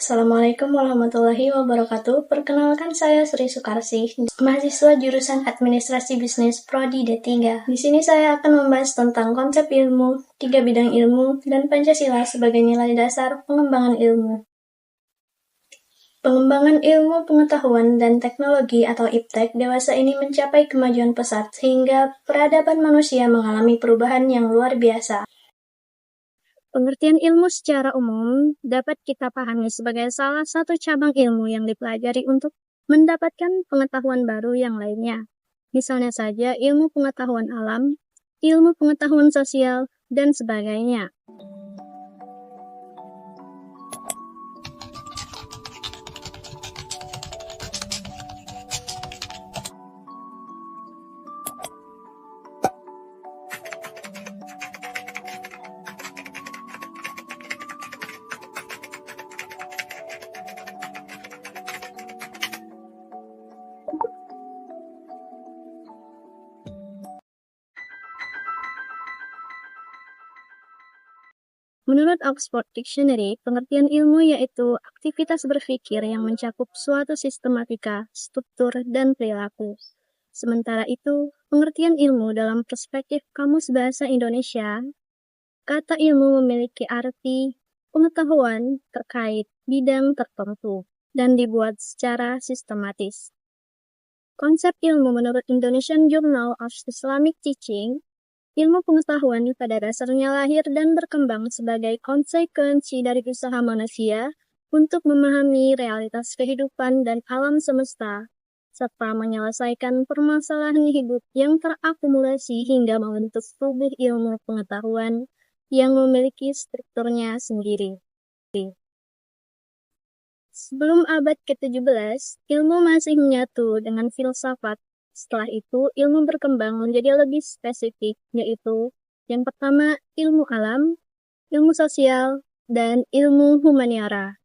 Assalamualaikum warahmatullahi wabarakatuh. Perkenalkan, saya Sri Sukarsih, mahasiswa jurusan Administrasi Bisnis Prodi D3. Di sini saya akan membahas tentang konsep ilmu, 3 bidang ilmu, dan Pancasila sebagai nilai dasar pengembangan ilmu. Pengembangan ilmu pengetahuan dan teknologi atau IPTEK dewasa ini mencapai kemajuan pesat sehingga peradaban manusia mengalami perubahan yang luar biasa. Pengertian ilmu secara umum dapat kita pahami sebagai salah satu cabang ilmu yang dipelajari untuk mendapatkan pengetahuan baru yang lainnya. Misalnya saja ilmu pengetahuan alam, ilmu pengetahuan sosial, dan sebagainya. Menurut Oxford Dictionary, pengertian ilmu yaitu aktivitas berpikir yang mencakup suatu sistematika, struktur, dan perilaku. Sementara itu, pengertian ilmu dalam perspektif Kamus Bahasa Indonesia, kata ilmu memiliki arti pengetahuan terkait bidang tertentu dan dibuat secara sistematis. Konsep ilmu menurut Indonesian Journal of Islamic Teaching, ilmu pengetahuan pada dasarnya lahir dan berkembang sebagai konsekuensi dari usaha manusia untuk memahami realitas kehidupan dan alam semesta, serta menyelesaikan permasalahan hidup yang terakumulasi hingga membentuk tubuh ilmu pengetahuan yang memiliki strukturnya sendiri. Sebelum abad ke-17, ilmu masih menyatu dengan filsafat. Setelah itu, ilmu berkembang menjadi lebih spesifik, yaitu yang pertama ilmu alam, ilmu sosial, dan ilmu humaniora.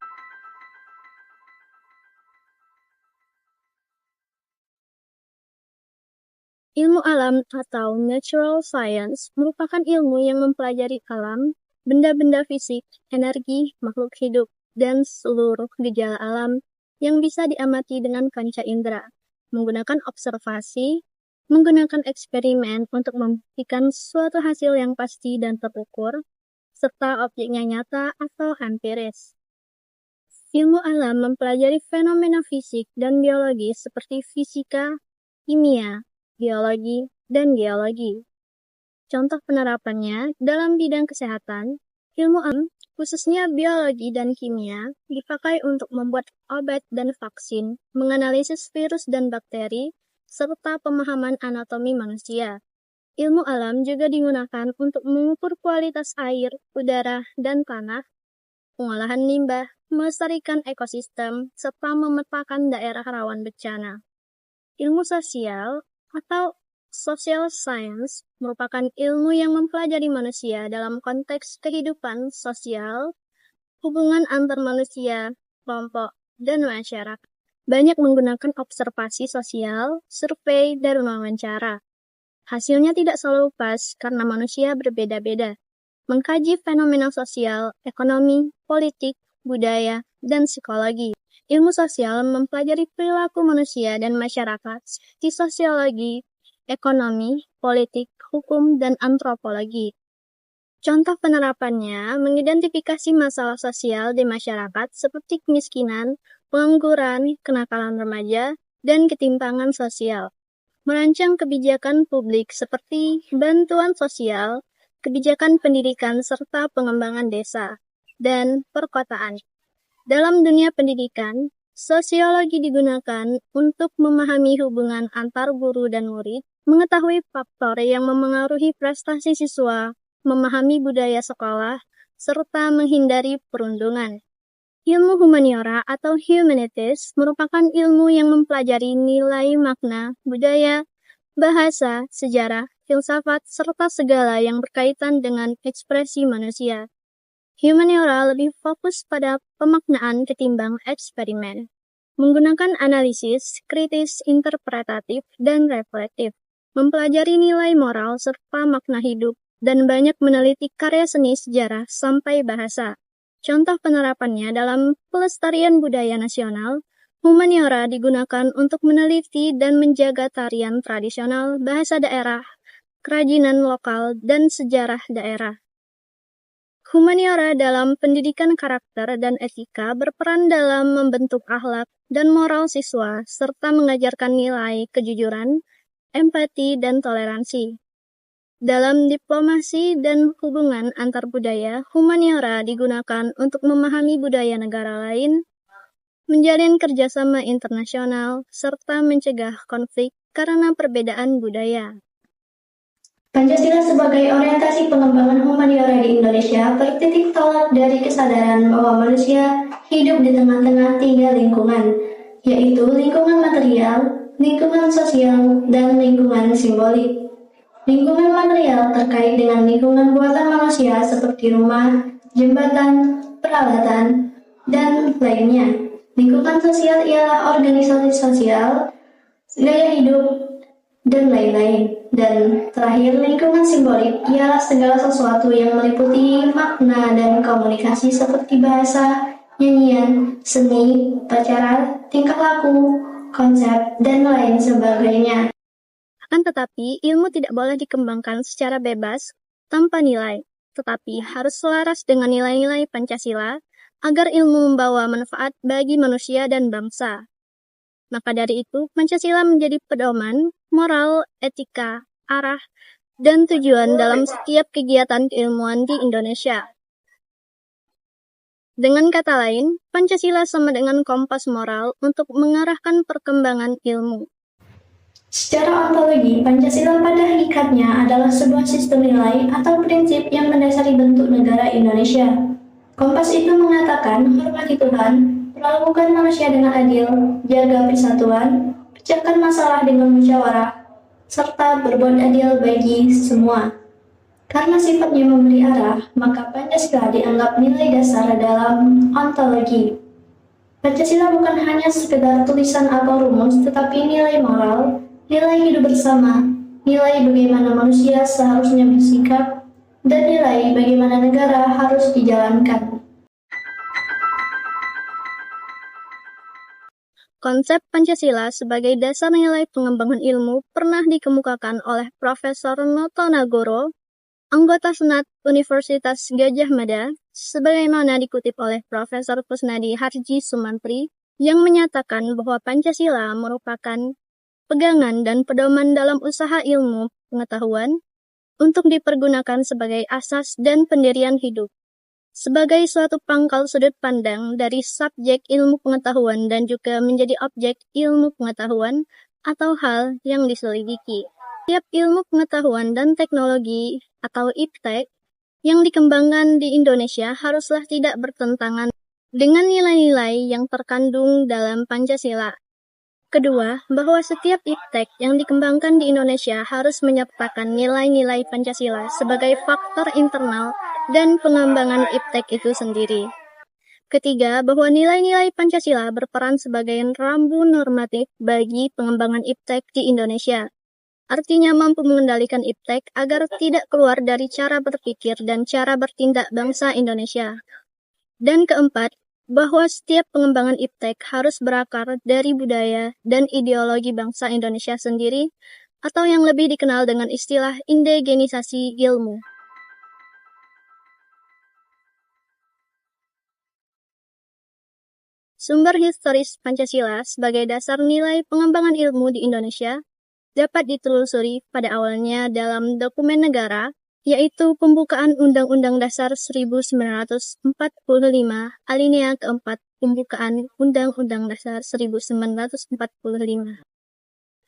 Ilmu alam atau natural science merupakan ilmu yang mempelajari alam, benda-benda fisik, energi, makhluk hidup, dan seluruh gejala alam yang bisa diamati dengan panca indera, menggunakan observasi, menggunakan eksperimen untuk membuktikan suatu hasil yang pasti dan terukur, serta objeknya nyata atau empiris. Ilmu alam mempelajari fenomena fisik dan biologi seperti fisika, kimia, biologi, dan geologi. Contoh penerapannya dalam bidang kesehatan, ilmu alam, khususnya biologi dan kimia, dipakai untuk membuat obat dan vaksin, menganalisis virus dan bakteri, serta pemahaman anatomi manusia. Ilmu alam juga digunakan untuk mengukur kualitas air, udara, dan tanah, pengolahan limbah, melestarikan ekosistem, serta memetakan daerah rawan bencana. Ilmu sosial atau social science merupakan ilmu yang mempelajari manusia dalam konteks kehidupan sosial, hubungan antar manusia, kelompok, dan masyarakat. Banyak menggunakan observasi sosial, survei, dan wawancara. Hasilnya tidak selalu pas karena manusia berbeda-beda. Mengkaji fenomena sosial, ekonomi, politik, budaya, dan psikologi. Ilmu sosial mempelajari perilaku manusia dan masyarakat seperti sosiologi, ekonomi, politik, hukum, dan antropologi. Contoh penerapannya mengidentifikasi masalah sosial di masyarakat seperti kemiskinan, pengangguran, kenakalan remaja, dan ketimpangan sosial. Merancang kebijakan publik seperti bantuan sosial, kebijakan pendidikan, serta pengembangan desa, dan perkotaan. Dalam dunia pendidikan, sosiologi digunakan untuk memahami hubungan antar guru dan murid, mengetahui faktor yang memengaruhi prestasi siswa, memahami budaya sekolah, serta menghindari perundungan. Ilmu humaniora atau humanities merupakan ilmu yang mempelajari nilai makna, budaya, bahasa, sejarah, filsafat, serta segala yang berkaitan dengan ekspresi manusia. Humaniora lebih fokus pada pemaknaan ketimbang eksperimen, menggunakan analisis, kritis, interpretatif, dan reflektif, mempelajari nilai moral serta makna hidup, dan banyak meneliti karya seni sejarah sampai bahasa. Contoh penerapannya dalam pelestarian budaya nasional, humaniora digunakan untuk meneliti dan menjaga tarian tradisional, bahasa daerah, kerajinan lokal, dan sejarah daerah. Humaniora dalam pendidikan karakter dan etika berperan dalam membentuk akhlak dan moral siswa, serta mengajarkan nilai kejujuran, empati, dan toleransi. Dalam diplomasi dan hubungan antar budaya, humaniora digunakan untuk memahami budaya negara lain, menjalin kerjasama internasional, serta mencegah konflik karena perbedaan budaya. Pancasila sebagai orientasi pengembangan humaniora di Indonesia bertitik tolak dari kesadaran bahwa manusia hidup di tengah-tengah tiga lingkungan, yaitu lingkungan material, lingkungan sosial, dan lingkungan simbolik. Lingkungan material terkait dengan lingkungan buatan manusia seperti rumah, jembatan, peralatan, dan lainnya. Lingkungan sosial ialah organisasi sosial, gaya hidup, dan lain-lain. Dan terakhir, lingkungan simbolik ialah segala sesuatu yang meliputi makna dan komunikasi seperti bahasa, nyanyian, seni, upacara, tingkah laku, konsep, dan lain sebagainya. Akan tetapi, ilmu tidak boleh dikembangkan secara bebas, tanpa nilai, tetapi harus selaras dengan nilai-nilai Pancasila, agar ilmu membawa manfaat bagi manusia dan bangsa. Maka dari itu, Pancasila menjadi pedoman, moral, etika, arah, dan tujuan dalam setiap kegiatan keilmuan di Indonesia. Dengan kata lain, Pancasila sama dengan kompas moral untuk mengarahkan perkembangan ilmu. Secara ontologi, Pancasila pada hakikatnya adalah sebuah sistem nilai atau prinsip yang mendasari bentuk negara Indonesia. Kompas itu mengatakan hormati Tuhan, perlakukan manusia dengan adil, jaga persatuan, pecahkan masalah dengan musyawarah, serta berbuat adil bagi semua. Karena sifatnya memberi arah, maka Pancasila dianggap nilai dasar dalam ontologi. Pancasila bukan hanya sekedar tulisan atau rumus, tetapi nilai moral, nilai hidup bersama, nilai bagaimana manusia seharusnya bersikap, dan nilai bagaimana negara harus dijalankan. Konsep Pancasila sebagai dasar nilai pengembangan ilmu pernah dikemukakan oleh Profesor Noto Nagoro, anggota Senat Universitas Gadjah Mada, sebagaimana dikutip oleh Profesor Kusnadi Harji Sumantri, yang menyatakan bahwa Pancasila merupakan pegangan dan pedoman dalam usaha ilmu pengetahuan untuk dipergunakan sebagai asas dan pendirian hidup, sebagai suatu pangkal sudut pandang dari subjek ilmu pengetahuan dan juga menjadi objek ilmu pengetahuan atau hal yang diselidiki. Setiap ilmu pengetahuan dan teknologi atau IPTEK yang dikembangkan di Indonesia haruslah tidak bertentangan dengan nilai-nilai yang terkandung dalam Pancasila. Kedua, bahwa setiap IPTEK yang dikembangkan di Indonesia harus menyertakan nilai-nilai Pancasila sebagai faktor internal dan pengembangan IPTEK itu sendiri. Ketiga, bahwa nilai-nilai Pancasila berperan sebagai rambu normatif bagi pengembangan IPTEK di Indonesia. Artinya mampu mengendalikan IPTEK agar tidak keluar dari cara berpikir dan cara bertindak bangsa Indonesia. Dan keempat, bahwa setiap pengembangan IPTEK harus berakar dari budaya dan ideologi bangsa Indonesia sendiri, atau yang lebih dikenal dengan istilah indigenisasi ilmu. Sumber historis Pancasila sebagai dasar nilai pengembangan ilmu di Indonesia dapat ditelusuri pada awalnya dalam dokumen negara, yaitu pembukaan Undang-Undang Dasar 1945, alinea keempat pembukaan Undang-Undang Dasar 1945.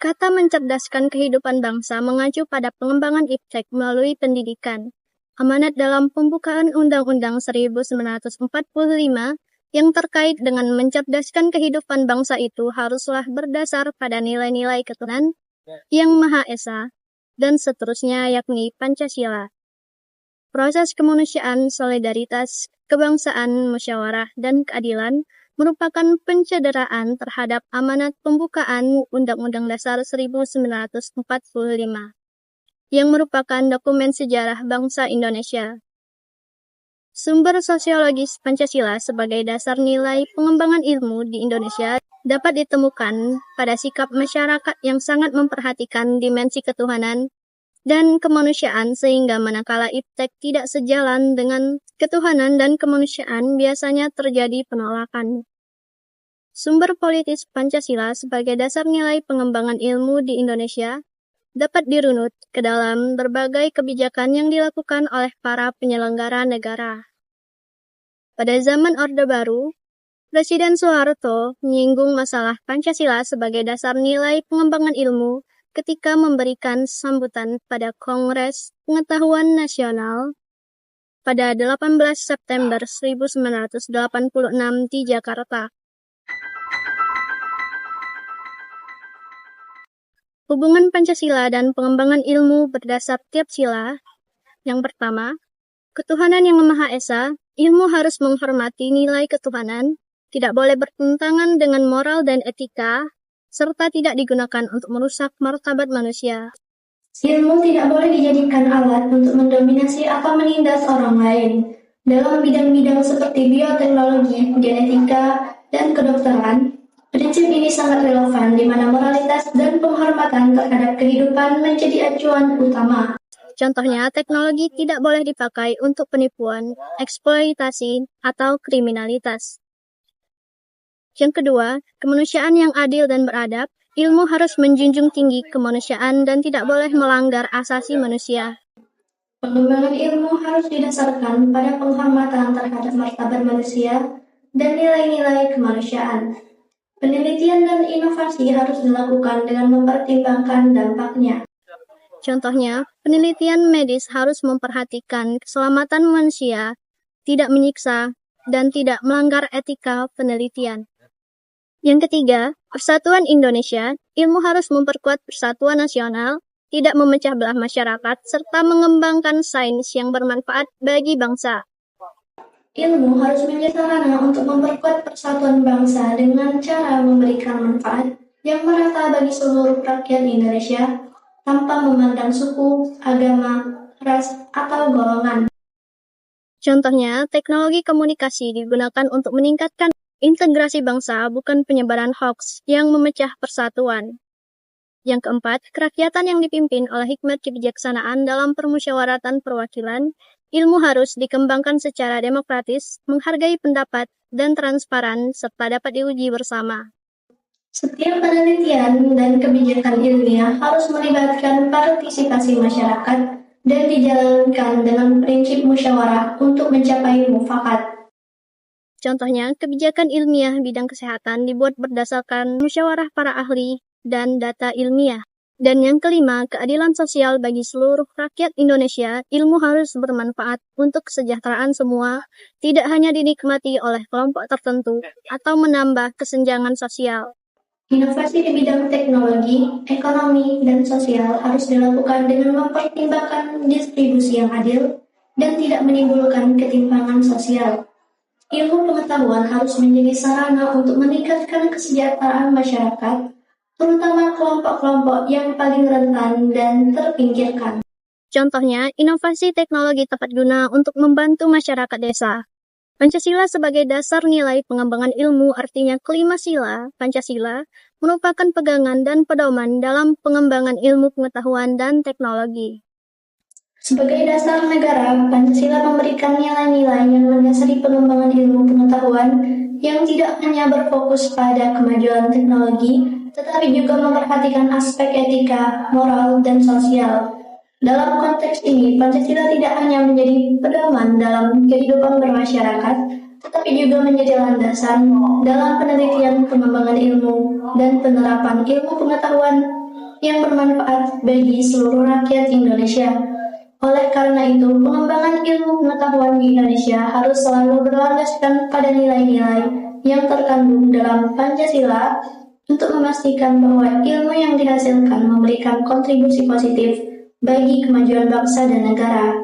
Kata mencerdaskan kehidupan bangsa mengacu pada pengembangan IPTEK melalui pendidikan. Amanat dalam pembukaan Undang-Undang 1945 yang terkait dengan mencerdaskan kehidupan bangsa itu haruslah berdasar pada nilai-nilai ketuhanan yang Maha Esa, dan seterusnya yakni Pancasila. Proses kemanusiaan, solidaritas, kebangsaan, musyawarah, dan keadilan merupakan pencederaan terhadap amanat pembukaan Undang-Undang Dasar 1945 yang merupakan dokumen sejarah bangsa Indonesia. Sumber sosiologis Pancasila sebagai dasar nilai pengembangan ilmu di Indonesia dapat ditemukan pada sikap masyarakat yang sangat memperhatikan dimensi ketuhanan dan kemanusiaan sehingga manakala iptek tidak sejalan dengan ketuhanan dan kemanusiaan biasanya terjadi penolakan. Sumber politis Pancasila sebagai dasar nilai pengembangan ilmu di Indonesia dapat dirunut ke dalam berbagai kebijakan yang dilakukan oleh para penyelenggara negara. Pada zaman Orde Baru, Presiden Soeharto menyinggung masalah Pancasila sebagai dasar nilai pengembangan ilmu ketika memberikan sambutan pada Kongres Pengetahuan Nasional pada 18 September 1986 di Jakarta. Hubungan Pancasila dan pengembangan ilmu berdasar tiap sila. Yang pertama, ketuhanan yang Maha Esa, ilmu harus menghormati nilai ketuhanan, tidak boleh bertentangan dengan moral dan etika, serta tidak digunakan untuk merusak martabat manusia. Ilmu tidak boleh dijadikan alat untuk mendominasi atau menindas orang lain. Dalam bidang-bidang seperti bioteknologi, genetika, dan kedokteran, prinsip ini sangat relevan di mana moralitas dan penghormatan terhadap kehidupan menjadi acuan utama. Contohnya, teknologi tidak boleh dipakai untuk penipuan, eksploitasi, atau kriminalitas. Yang kedua, kemanusiaan yang adil dan beradab, ilmu harus menjunjung tinggi kemanusiaan dan tidak boleh melanggar asasi manusia. Pengembangan ilmu harus didasarkan pada penghormatan terhadap martabat manusia dan nilai-nilai kemanusiaan. Penelitian dan inovasi harus dilakukan dengan mempertimbangkan dampaknya. Contohnya, penelitian medis harus memperhatikan keselamatan manusia, tidak menyiksa, dan tidak melanggar etika penelitian. Yang ketiga, Persatuan Indonesia, ilmu harus memperkuat persatuan nasional, tidak memecah belah masyarakat, serta mengembangkan sains yang bermanfaat bagi bangsa. Ilmu harus menjadi sarana untuk memperkuat persatuan bangsa dengan cara memberikan manfaat yang merata bagi seluruh rakyat Indonesia, tanpa memandang suku, agama, ras, atau golongan. Contohnya, teknologi komunikasi digunakan untuk meningkatkan integrasi bangsa, bukan penyebaran hoaks yang memecah persatuan. Yang keempat, kerakyatan yang dipimpin oleh hikmat kebijaksanaan dalam permusyawaratan perwakilan, ilmu harus dikembangkan secara demokratis, menghargai pendapat, dan transparan, serta dapat diuji bersama. Setiap penelitian dan kebijakan ilmiah harus melibatkan partisipasi masyarakat dan dijalankan dengan prinsip musyawarah untuk mencapai mufakat. Contohnya, kebijakan ilmiah bidang kesehatan dibuat berdasarkan musyawarah para ahli dan data ilmiah. Dan yang kelima, keadilan sosial bagi seluruh rakyat Indonesia, ilmu harus bermanfaat untuk kesejahteraan semua, tidak hanya dinikmati oleh kelompok tertentu atau menambah kesenjangan sosial. Inovasi di bidang teknologi, ekonomi, dan sosial harus dilakukan dengan mempertimbangkan distribusi yang adil dan tidak menimbulkan ketimpangan sosial. Ilmu pengetahuan harus menjadi sarana untuk meningkatkan kesejahteraan masyarakat, terutama kelompok-kelompok yang paling rentan dan terpinggirkan. Contohnya, inovasi teknologi tepat guna untuk membantu masyarakat desa. Pancasila sebagai dasar nilai pengembangan ilmu artinya kelima sila, Pancasila, merupakan pegangan dan pedoman dalam pengembangan ilmu pengetahuan dan teknologi. Sebagai dasar negara, Pancasila memberikan nilai-nilai yang mendasari pengembangan ilmu pengetahuan yang tidak hanya berfokus pada kemajuan teknologi, tetapi juga memperhatikan aspek etika, moral, dan sosial. Dalam konteks ini, Pancasila tidak hanya menjadi pedoman dalam kehidupan bermasyarakat, tetapi juga menjadi landasan dalam penelitian pengembangan ilmu dan penerapan ilmu pengetahuan yang bermanfaat bagi seluruh rakyat Indonesia. Oleh karena itu, pengembangan ilmu pengetahuan di Indonesia harus selalu berlandaskan pada nilai-nilai yang terkandung dalam Pancasila untuk memastikan bahwa ilmu yang dihasilkan memberikan kontribusi positif bagi kemajuan bangsa dan negara.